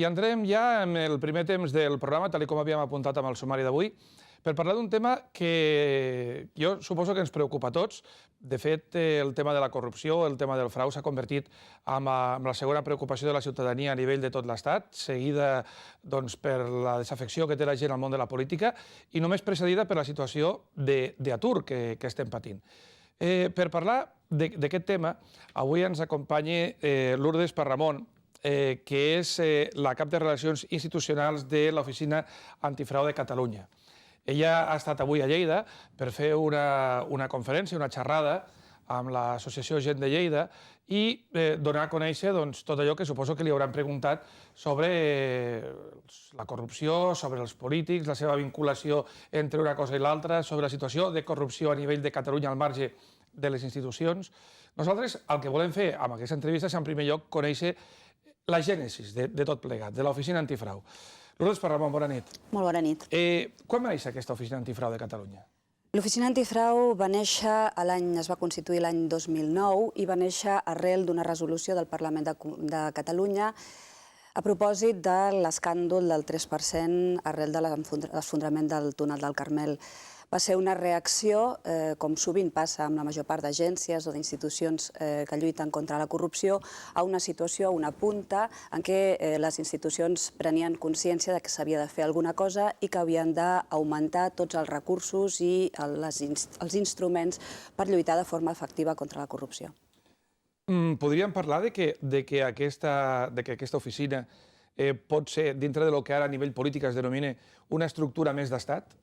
I entrem ja en el primer temps del programa, tal com havíem apuntat amb el sumari d'avui, per parlar d'un tema que jo suposo que ens preocupa a tots. De fet, el tema de la corrupció, el tema del frau s'ha convertit en la segona preocupació de la ciutadania a nivell de tot l'Estat, seguida per la desafecció que té la gent al món de la política i només precedida per la situació d'atur que estem patint. Per parlar d'aquest tema, avui ens acompanya Lourdes Parramon, que és la cap de Relacions Institucionals de l'Oficina Antifrau de Catalunya. Ella ha estat avui a Lleida per fer una conferència, una xerrada amb l'Associació Gent de Lleida i donar a conèixer tot allò que suposo que li hauran preguntat sobre la corrupció, sobre els polítics, la seva vinculació entre una cosa i l'altra, sobre la situació de corrupció a nivell de Catalunya al marge de les institucions. Nosaltres el que volem fer amb aquesta entrevista és, en primer lloc, conèixer la gènesis de tot plegat, de l'Oficina Antifrau. Lourdes Parramon, bona nit. Molt bona nit. Quan va néixer aquesta Oficina Antifrau de Catalunya? L'Oficina Antifrau va néixer es va constituir l'any 2009 i va néixer arrel d'una resolució del Parlament de Catalunya a propòsit de l'escàndol del 3% arrel de l'esfondrament del túnel del Carmel. Va ser una reacció, com sovint passa amb la major part d'agències o d'institucions que lluiten contra la corrupció, a una situació, a una punta en què les institucions prenien consciència de que s'havia de fer alguna cosa i que havien d'augmentar tots els recursos i els instruments per lluitar de forma efectiva contra la corrupció. Podríem parlar de que aquesta oficina pot ser, dintre del que ara a nivell polític es denomina, una estructura més d'estat?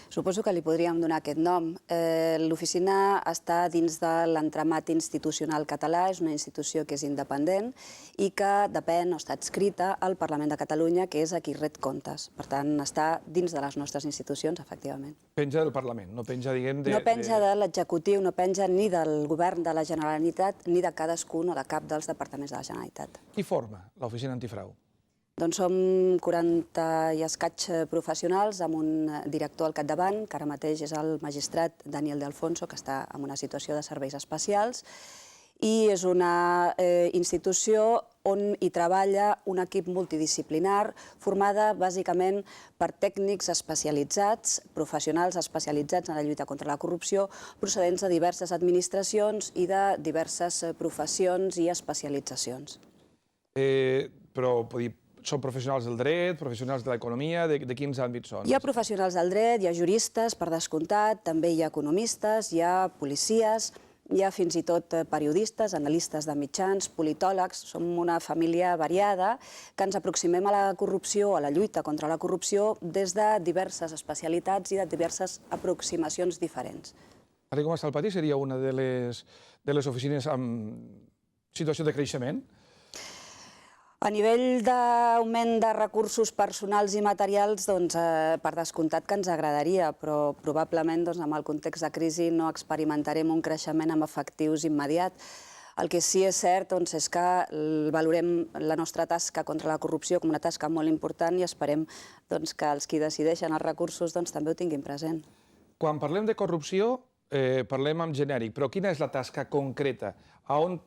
Suposo que li podríem donar aquest nom. L'oficina està dins de l'entramat institucional català, és una institució que és independent i que depèn o està adscrita al Parlament de Catalunya, que és a qui ret comptes. Per tant, està dins de les nostres institucions, efectivament. Penja del Parlament, no penja, diguem, de... No penja de l'executiu, no penja ni del govern de la Generalitat ni de cadascun o de cap dels departaments de la Generalitat. Qui forma l'Oficina Antifrau? Doncs som 40 i escaig professionals amb un director al capdavant, que ara mateix és el magistrat Daniel de Alfonso, que està en una situació de serveis especials, i és una institució on hi treballa un equip multidisciplinar formada bàsicament per tècnics especialitzats, professionals especialitzats en la lluita contra la corrupció, procedents de diverses administracions i de diverses professions i especialitzacions. Però, vull dir, són professionals del dret, professionals de l'economia, de quins àmbits són? Hi ha professionals del dret, hi ha juristes, per descomptat, també hi ha economistes, hi ha policies, hi ha fins i tot periodistes, analistes de mitjans, politòlegs. Som una família variada que ens aproximem a la corrupció, a la lluita contra la corrupció, des de diverses especialitats i de diverses aproximacions diferents. Tal com està el pati, seria una de les oficines amb situació de creixement? A nivell d'augment de recursos personals i materials, per descomptat que ens agradaria, però probablement amb el context de crisi no experimentarem un creixement amb efectius immediat. El que sí és cert és que valorem la nostra tasca contra la corrupció com una tasca molt important i esperem que els qui decideixen els recursos també ho tinguin present. Quan parlem de corrupció, parlem en genèric, però quina és la tasca concreta? A on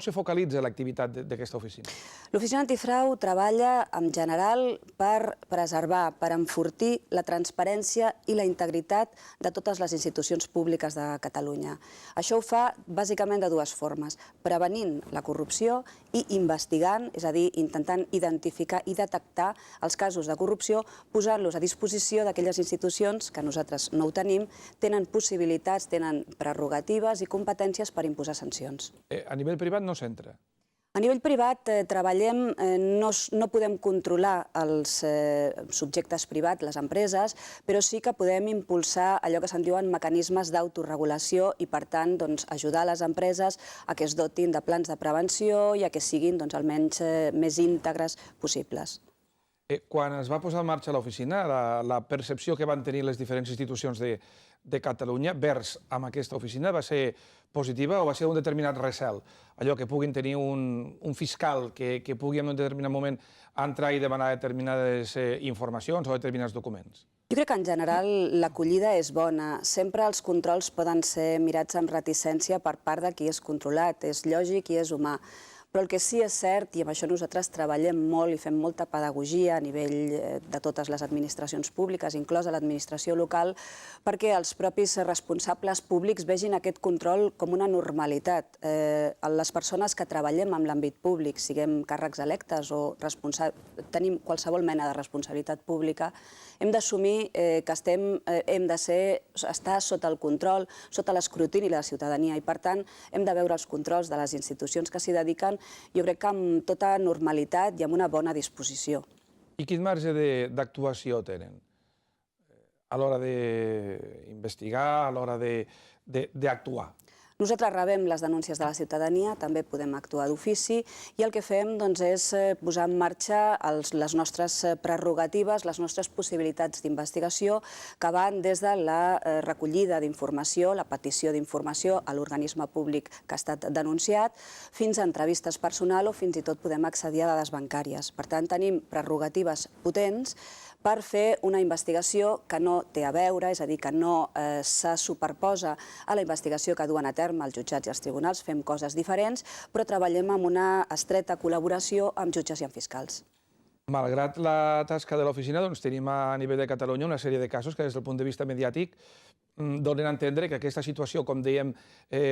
se focalitza l'activitat d'aquesta oficina? L'Oficina Antifrau treballa en general per preservar, per enfortir la transparència i la integritat de totes les institucions públiques de Catalunya. Això ho fa bàsicament de dues formes: prevenint la corrupció i investigant, és a dir, intentant identificar i detectar els casos de corrupció, posant-los a disposició d'aquelles institucions que nosaltres no ho tenim, tenen possibilitats, tenen prerrogatives i competències per imposar sancions. A nivell privat no s'entra? A nivell privat treballem, no podem controlar els subjectes privats, les empreses, però sí que podem impulsar allò que se'n diuen mecanismes d'autoregulació i, per tant, ajudar les empreses a que es dotin de plans de prevenció i a que siguin almenys més íntegres possibles. Quan es va posar en marxa l'oficina, la percepció que van tenir les diferents institucions de Catalunya vers amb aquesta oficina va ser positiva o va ser un determinat recel? Allò que puguin tenir un fiscal que pugui en un determinat moment entrar i demanar determinades informacions o determinats documents? Jo crec que en general l'acollida és bona. Sempre els controls poden ser mirats amb reticència per part de qui és controlat. És lògic i és humà. Però el que sí és cert, i amb això nosaltres treballem molt i fem molta pedagogia a nivell de totes les administracions públiques, inclosa l'administració local, perquè els propis responsables públics vegin aquest control com una normalitat. Les persones que treballem en l'àmbit públic, siguem càrrecs electes o tenim qualsevol mena de responsabilitat pública, hem d'assumir que hem de estar sota el control, sota l'escrutini de la ciutadania i, per tant, hem de veure els controls de les institucions que s'hi dediquen, jo crec que amb tota normalitat i amb una bona disposició. I quin marge d'actuació tenen a l'hora d'investigar, a l'hora d'actuar? Nosaltres rebem les denúncies de la ciutadania, també podem actuar d'ofici i el que fem és posar en marxa les nostres prerrogatives, les nostres possibilitats d'investigació que van des de la recollida d'informació, la petició d'informació a l'organisme públic que ha estat denunciat, fins a entrevistes personals o fins i tot podem accedir a dades bancàries. Per tant, tenim prerrogatives potents per fer una investigació que no té a veure, és a dir, que no se superposa a la investigació que duen a terme els jutjats i els tribunals, fem coses diferents, però treballem amb una estreta col·laboració amb jutges i amb fiscals. Malgrat la tasca de l'oficina, tenim a nivell de Catalunya una sèrie de casos que des del punt de vista mediàtic donen a entendre que aquesta situació, com dèiem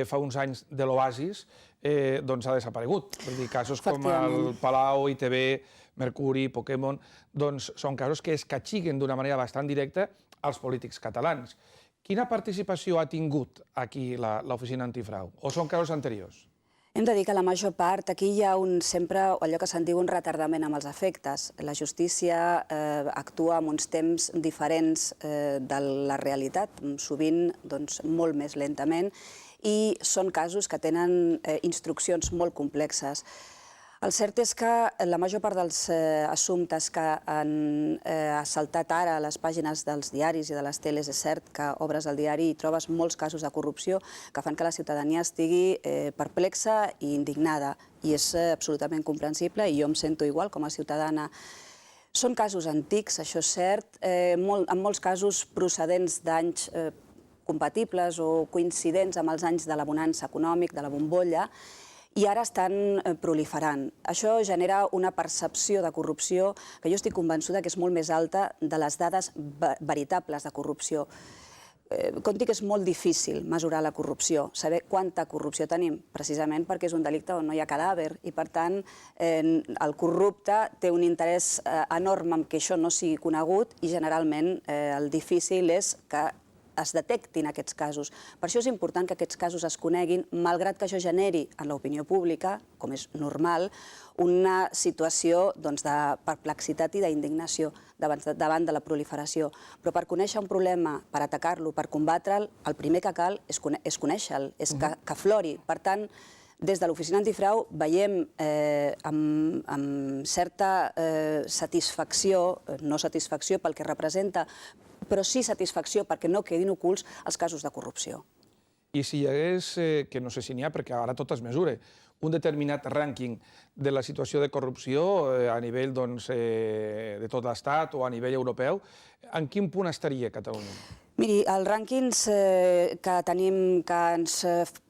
fa uns anys, de l'Oasis, ha desaparegut. És a dir, casos com el Palau, ITV, Mercuri, Pokémon, són casos que es catxiguen d'una manera bastant directa als polítics catalans. Quina participació ha tingut aquí l'Oficina Antifrau? O són casos anteriors? Hem de dir que la major part, aquí hi ha sempre allò que se'n diu un retardament amb els efectes. La justícia actua en uns temps diferents de la realitat, sovint molt més lentament, i són casos que tenen instruccions molt complexes. El cert és que la major part dels assumptes que han saltat ara a les pàgines dels diaris i de les teles, és cert que obres el diari i trobes molts casos de corrupció que fan que la ciutadania estigui perplexa i indignada. I és absolutament comprensible i jo em sento igual com a ciutadana. Són casos antics, això és cert, en molts casos procedents d'anys compatibles o coincidents amb els anys de la bonança econòmic, de la bombolla, i ara estan proliferant. Això genera una percepció de corrupció que jo estic convençuda que és molt més alta de les dades veritables de corrupció. Compti que és molt difícil mesurar la corrupció, saber quanta corrupció tenim, precisament perquè és un delicte on no hi ha cadàver i, per tant, el corrupte té un interès enorme en que això no sigui conegut i, generalment, el difícil és que es detectin aquests casos. Per això és important que aquests casos es coneguin, malgrat que això generi en l'opinió pública, com és normal, una situació de perplexitat i d'indignació davant de la proliferació. Però per conèixer un problema, per atacar-lo, per combatre'l, el primer que cal és conèixer-lo, és que aflori. Per tant, des de l'Oficina Antifrau veiem amb certa satisfacció, no satisfacció pel que representa, però sí satisfacció perquè no quedin ocults els casos de corrupció. I si hi hagués, que no sé si n'hi ha, perquè ara tot es mesura, un determinat rànquing de la situació de corrupció a nivell de tot l'Estat o a nivell europeu, en quin punt estaria Catalunya? Miri, els rànquings que tenim que ens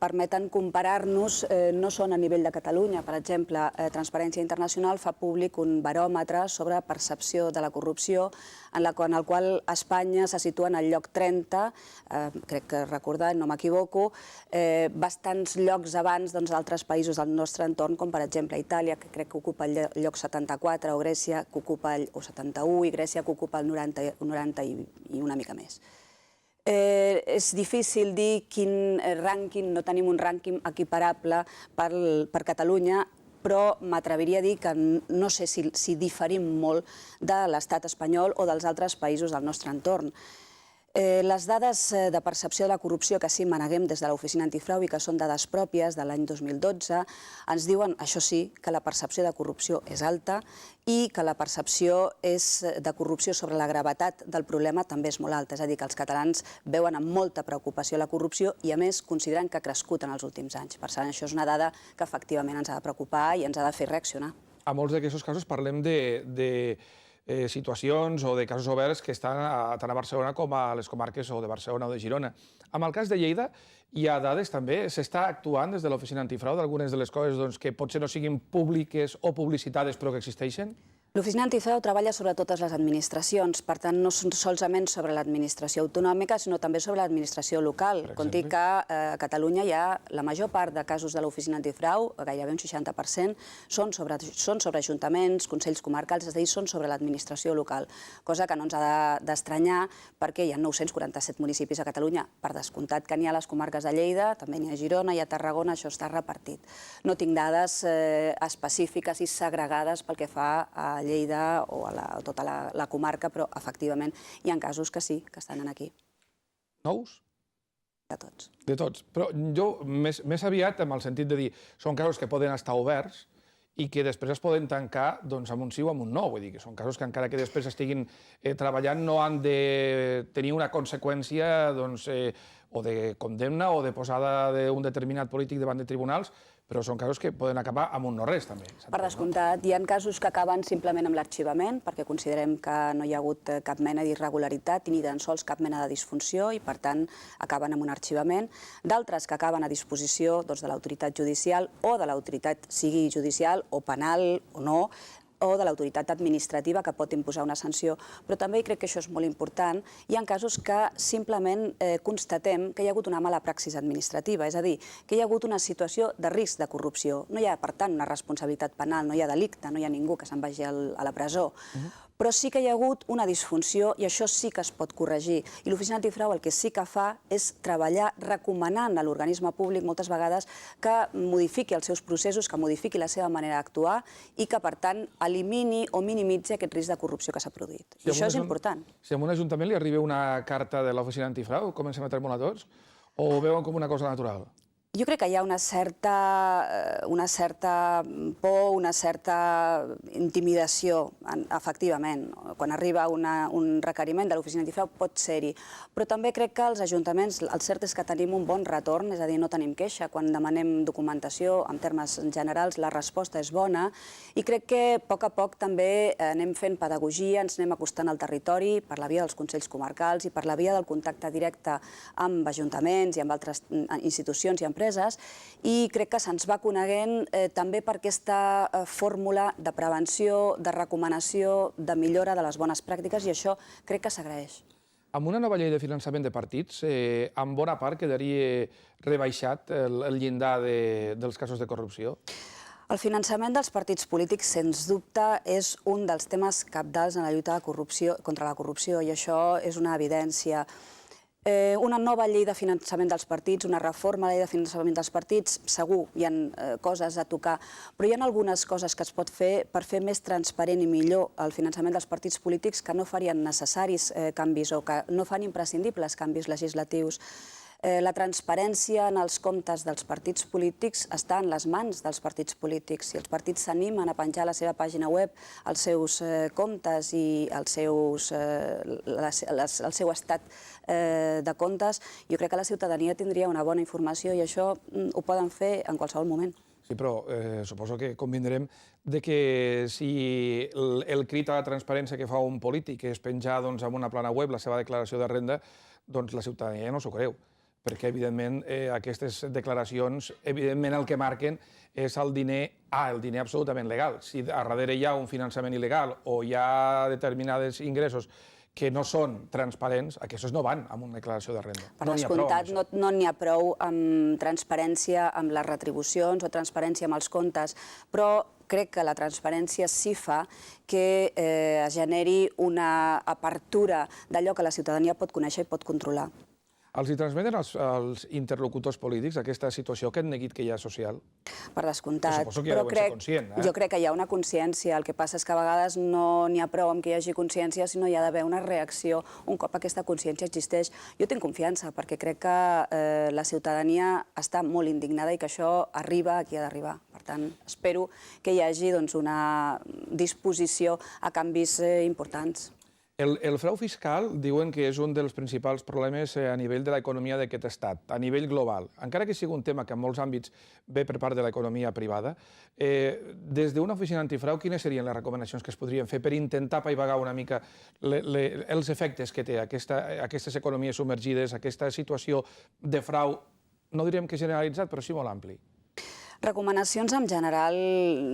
permeten comparar-nos no són a nivell de Catalunya. Per exemple, Transparència Internacional fa públic un baròmetre sobre percepció de la corrupció en el qual Espanya se situa en el lloc 30, crec que recordar, no m'equivoco, bastants llocs abans d'altres països del nostre entorn, com per exemple Itàlia, que crec que ocupa el lloc 74, o Grècia, que ocupa el 71, i Grècia, que ocupa el 90 i una mica més. És difícil dir quin rànquing, no tenim un rànquing equiparable per Catalunya, però m'atreviria a dir que no sé si diferim molt de l'estat espanyol o dels altres països del nostre entorn. Les dades de percepció de la corrupció que sí maneguem des de l'Oficina Antifrau i que són dades pròpies de l'any 2012 ens diuen, això sí, que la percepció de corrupció és alta i que la percepció de corrupció sobre la gravetat del problema també és molt alta. És a dir, que els catalans veuen amb molta preocupació la corrupció i, a més, consideren que ha crescut en els últims anys. Per tant, això és una dada que efectivament ens ha de preocupar i ens ha de fer reaccionar. A molts d'aquests casos parlem situacions o de casos oberts que estan tant a Barcelona com a les comarques o de Barcelona o de Girona. En el cas de Lleida hi ha dades també, s'està actuant des de l'Oficina Antifrau d'algunes de les coses que potser no siguin públiques o publicitades però que existeixen? L'Oficina Antifrau treballa sobre totes les administracions, per tant, no solament sobre l'administració autonòmica, sinó també sobre l'administració local. Conti que a Catalunya hi ha la major part de casos de l'Oficina Antifrau, gairebé un 60%, són sobre ajuntaments, consells comarcals, és a dir, són sobre l'administració local, cosa que no ens ha d'estranyar perquè hi ha 947 municipis a Catalunya. Per descomptat que n'hi ha a les comarques de Lleida, també n'hi ha a Girona, i a Tarragona, això està repartit. No tinc dades específiques i segregades pel que fa a Lleida o a tota la comarca, però efectivament hi ha casos que sí, que estan aquí. Nous? De tots. De tots. Però jo més aviat amb el sentit de dir són casos que poden estar oberts i que després es poden tancar amb un sí o amb un no. Vull dir que són casos que encara que després estiguin treballant no han de tenir una conseqüència o de condemna o de posada d'un determinat polític davant de tribunals, però són casos que poden acabar amb un no-res, també. Per descomptat, hi ha casos que acaben simplement amb l'arxivament, perquè considerem que no hi ha hagut cap mena d'irregularitat ni tan sols cap mena de disfunció i, per tant, acaben amb un arxivament. D'altres que acaben a disposició de l'autoritat judicial o de l'autoritat, sigui judicial o penal o no, o de l'autoritat administrativa que pot imposar una sanció. Però també crec que això és molt important. Hi ha casos que simplement constatem que hi ha hagut una mala praxis administrativa, és a dir, que hi ha hagut una situació de risc de corrupció. No hi ha, per tant, una responsabilitat penal, no hi ha delicte, no hi ha ningú que se'n vagi a la presó. Però sí que hi ha hagut una disfunció i això sí que es pot corregir. I l'Oficina Antifrau el que sí que fa és treballar recomanant a l'organisme públic moltes vegades que modifiqui els seus processos, que modifiqui la seva manera d'actuar i que, per tant, elimini o minimitzi aquest risc de corrupció que s'ha produït. I això és important. Si a un ajuntament li arriba una carta de l'Oficina Antifrau, comencem a tremolar tots? O ho veuen com una cosa natural? Jo crec que hi ha una certa por, una certa intimidació, efectivament. Quan arriba un requeriment de l'Oficina Antifrau pot ser-hi. Però també crec que els ajuntaments, el cert és que tenim un bon retorn, és a dir, no tenim queixa. Quan demanem documentació, en termes generals, la resposta és bona. I crec que a poc també anem fent pedagogia, ens anem acostant al territori per la via dels consells comarcals i per la via del contacte directe amb ajuntaments i amb altres institucions i empreses, i crec que se'ns va coneguent també per aquesta fórmula de prevenció, de recomanació, de millora de les bones pràctiques, i això crec que s'agraeix. Amb una nova llei de finançament de partits, en bona part quedaria rebaixat el llindar dels casos de corrupció? El finançament dels partits polítics, sens dubte, és un dels temes cabdals en la lluita contra la corrupció, i això és una evidència. Una nova llei de finançament dels partits, una reforma de la llei de finançament dels partits, segur, hi ha coses a tocar, però hi ha algunes coses que es pot fer per fer més transparent i millor el finançament dels partits polítics que no farien necessaris canvis o que no fan imprescindibles canvis legislatius. La transparència en els comptes dels partits polítics està en les mans dels partits polítics. Si els partits s'animen a penjar a la seva pàgina web els seus comptes i el seu estat de comptes, jo crec que la ciutadania tindria una bona informació i això ho poden fer en qualsevol moment. Sí, però suposo que convindrem que si el crit a la transparència que fa un polític és penjar en una plana web la seva declaració de renda, doncs la ciutadania no s'ho creu, perquè, evidentment, aquestes declaracions, evidentment, el que marquen és el diner absolutament legal. Si a darrere hi ha un finançament il·legal o hi ha determinats ingressos que no són transparents, aquests no van amb una declaració de renda. Per descomptat, no n'hi ha prou amb transparència amb les retribucions o transparència amb els comptes, però crec que la transparència sí fa que es generi una apertura d'allò que la ciutadania pot conèixer i pot controlar. Els hi transmeten als interlocutors polítics aquesta situació, aquest neguit que hi ha social? Per descomptat. Suposo que ja deuen ser conscient, Jo crec que hi ha una consciència. El que passa és que a vegades no n'hi ha prou amb que hi hagi consciència, sinó hi ha d'haver una reacció un cop aquesta consciència existeix. Jo tinc confiança, perquè crec que la ciutadania està molt indignada i que això arriba a qui ha d'arribar. Per tant, espero que hi hagi una disposició a canvis importants. El frau fiscal diuen que és un dels principals problemes a nivell de l'economia d'aquest estat, a nivell global. Encara que sigui un tema que en molts àmbits ve per part de l'economia privada, des d'una oficina antifrau, quines serien les recomanacions que es podrien fer per intentar apaivagar una mica els efectes que té aquestes economies submergides, aquesta situació de frau, no diríem que generalitzat, però sí molt ampli? Recomanacions en general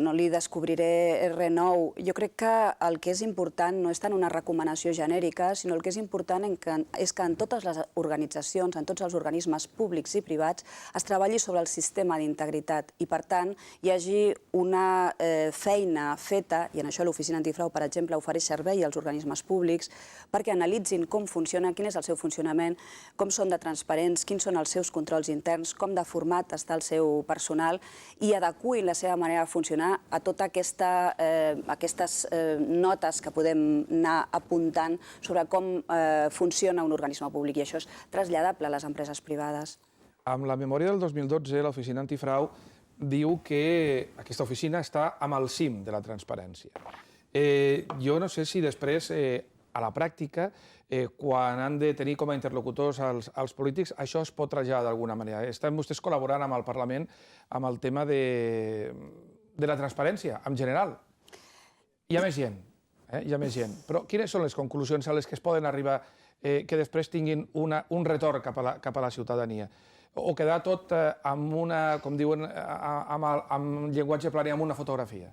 no li descobriré res nou. Jo crec que el que és important no és tant una recomanació genèrica, sinó el que és important és que en totes les organitzacions, en tots els organismes públics i privats, es treballi sobre el sistema d'integritat i, per tant, hi hagi una feina feta, i en això l'Oficina Antifrau, per exemple, ofereix servei als organismes públics, perquè analitzin com funciona, quin és el seu funcionament, com són de transparents, quins són els seus controls interns, com de format està el seu personal, i adequin la seva manera de funcionar a totes aquestes notes que podem anar apuntant sobre com funciona un organisme públic, i això és traslladable a les empreses privades. Amb la memòria del 2012, l'Oficina Antifrau diu que aquesta oficina està amb el cim de la transparència. Jo no sé si després, a la pràctica, quan han de tenir com a interlocutors els polítics, això es pot traslladar d'alguna manera. Estan vostès col·laborant amb el Parlament amb el tema de la transparència, en general. Hi ha més gent, hi ha més gent. Però quines són les conclusions a les que es poden arribar que després tinguin un retorn cap a la ciutadania? O quedar tot amb una, com diuen, amb llenguatge plani, amb una fotografia?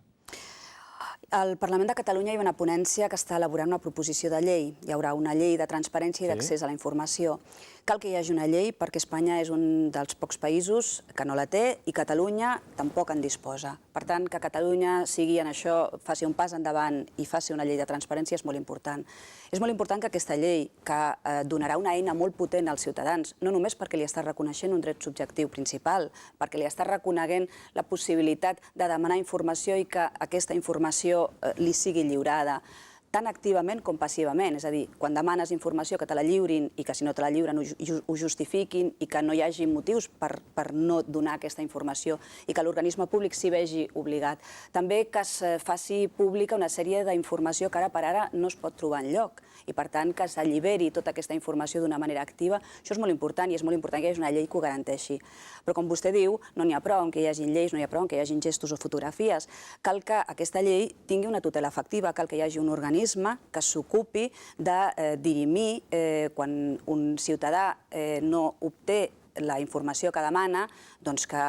Al Parlament de Catalunya hi ha una ponència que està elaborant una proposició de llei. Hi haurà una llei de transparència i d'accés a la informació. Cal que hi hagi una llei perquè Espanya és un dels pocs països que no la té i Catalunya tampoc en disposa. Per tant, que Catalunya sigui en això, faci un pas endavant i faci una llei de transparència és molt important. És molt important que aquesta llei, que donarà una eina molt potent als ciutadans, no només perquè li està reconeixent un dret subjectiu principal, perquè li està reconeguent la possibilitat de demanar informació i que aquesta informació li sigui lliurada, tant activament com passivament. És a dir, quan demanes informació que te la lliurin i que si no te la lliuren ho justifiquin i que no hi hagi motius per no donar aquesta informació i que l'organisme públic s'hi vegi obligat. També que es faci pública una sèrie d'informació que ara per ara no es pot trobar enlloc i per tant que s'alliberi tota aquesta informació d'una manera activa. Això és molt important i és molt important que hi hagi una llei que ho garanteixi. Però com vostè diu, no n'hi ha prou en què hi hagin lleis, no n'hi ha prou en què hi hagin gestos o fotografies. Cal que aquesta llei tingui una tutela efectiva, cal que hi hagi un organisme que s'ocupi de dirimir quan un ciutadà no obté la informació que demana, doncs que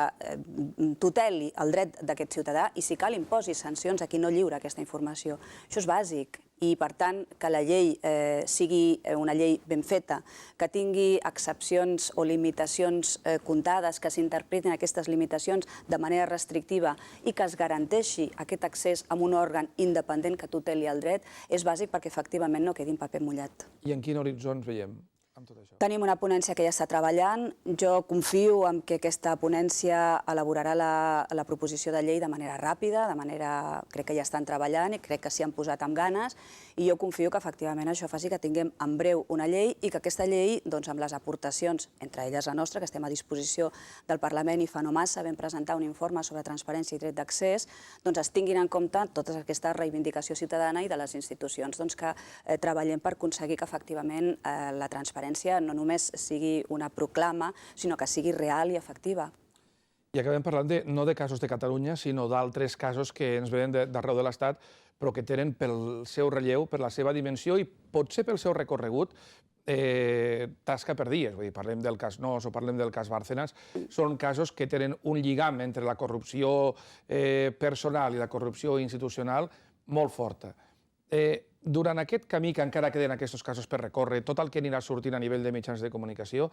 tuteli el dret d'aquest ciutadà i, si cal, imposi sancions a qui no lliura aquesta informació. Això és bàsic i, per tant, que la llei sigui una llei ben feta, que tingui excepcions o limitacions comptades, que s'interpretin aquestes limitacions de manera restrictiva i que es garanteixi aquest accés a un òrgan independent que tuteli el dret, és bàsic perquè, efectivament, no quedi en paper mullat. I en quin horitzó ens veiem? Tenim una ponència que ja està treballant. Jo confio en que aquesta ponència elaborarà la proposició de llei de manera ràpida, crec que ja estan treballant i crec que s'hi han posat amb ganes, i jo confio que efectivament això faci que tinguem en breu una llei i que aquesta llei, amb les aportacions, entre elles la nostra, que estem a disposició del Parlament i fa no massa vam presentar un informe sobre transparència i dret d'accés, es tinguin en compte tota aquesta reivindicació ciutadana i de les institucions que treballem per aconseguir que efectivament la transparència no només sigui una proclama, sinó que sigui real i efectiva. I acabem parlant no de casos de Catalunya, sinó d'altres casos que ens venen d'arreu de l'Estat, però que tenen pel seu relleu, per la seva dimensió i potser pel seu recorregut, tasca per dies. Parlem del cas Nóos o parlem del cas Bárcenas. Són casos que tenen un lligam entre la corrupció personal i la corrupció institucional molt forta. Durant aquest camí que encara queden aquests casos per recórrer, tot el que anirà sortint a nivell de mitjans de comunicació,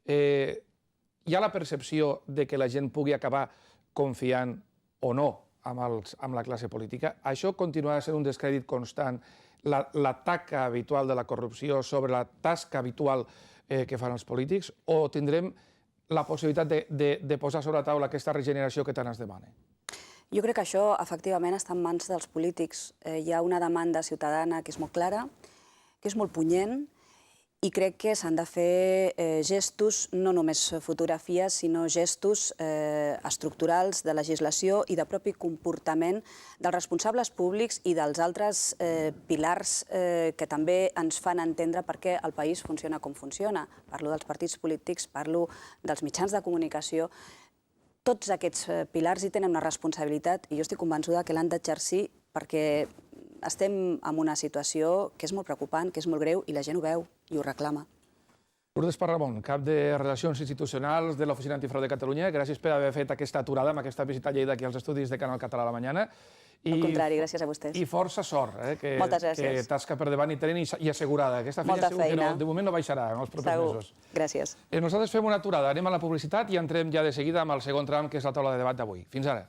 hi ha la percepció de que la gent pugui acabar confiant o no amb la classe política? Això continuarà sent un descrèdit constant, la taca habitual de la corrupció sobre la tasca habitual que fan els polítics, o tindrem la possibilitat de posar sobre la taula aquesta regeneració que tant es demana? Jo crec que això, efectivament, està en mans dels polítics. Hi ha una demanda ciutadana que és molt clara, que és molt punyent I crec que s'han de fer gestos, no només fotografies, sinó gestos estructurals de legislació i de propi comportament dels responsables públics i dels altres pilars que també ens fan entendre per què el país funciona com funciona. Parlo dels partits polítics, parlo dels mitjans de comunicació. Tots aquests pilars hi tenen una responsabilitat i jo estic convençuda que l'han d'exercir perquè estem en una situació que és molt preocupant, que és molt greu, i la gent ho veu i ho reclama. Lourdes Parramon, cap de Relacions Institucionals de l'Oficina Antifrau de Catalunya, gràcies per haver fet aquesta aturada amb aquesta visita a Lleida aquí als estudis de Canal Català a la Mañana. Al contrari, gràcies a vostès. I força sort, que tasca per davant i tenen i assegurada. Aquesta feina segur que de moment no baixarà en els propers mesos. Gràcies. Nosaltres fem una aturada, anem a la publicitat i entrem ja de seguida amb el segon tram, que és la taula de debat d'avui. Fins ara.